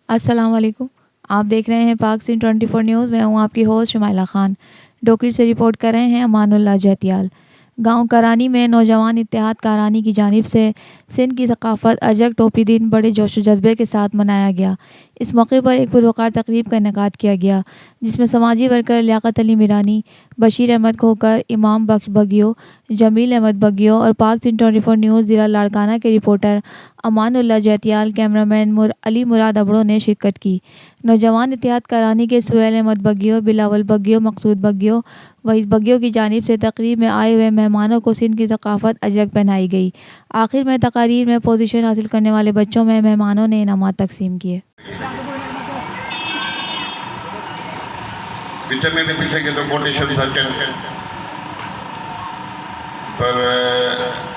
अस्सलाम वालेकुम। आप देख रहे हैं पाक सिंह 24 न्यूज़। मैं हूँ आपकी होस्ट शुमाइला खान। डोकरी से रिपोर्ट कर रहे हैं अमानुल्लाह जहतियाल। गांव करानी में नौजवान इत्तेहाद करानी की जानिब से सिंध की सकाफत अजक टोपी दिन बड़े जोश व जज्बे के साथ मनाया गया। इस मौके पर एक पुरवकार तकरीब का इनेकाद किया गया, जिसमें समाजी वर्कर लियाकत अली मीरानी, बशीर अहमद खोकर, इमाम बख्श बगियो, जमील अहमद बगियो और पाक सिंह 24 न्यूज़ ज़िला लाड़काना के रिपोर्टर अमानुल्लाह जहतियाल, कैमरामैन अली मुराद अबड़ो ने शिरकत की। नौजवान इत्तेहाद करानी के सुहेल अहमद बगियो, बिलावल बगियो, मकसूद बगियो, वहीद बगियो की जानिब से तकरीब में आए हुए मेहमानों को सिंध की सकाफत अजरक पहनाई गई। आखिर में तकारीर में पोजीशन हासिल करने वाले बच्चों में मेहमानों ने इनामात तकसीम किए।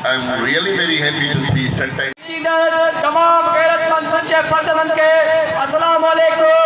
I'm really very happy to see such तमाम गैरतमंद सच्चे फर्जमंद के अस्सलाम वालेकुम।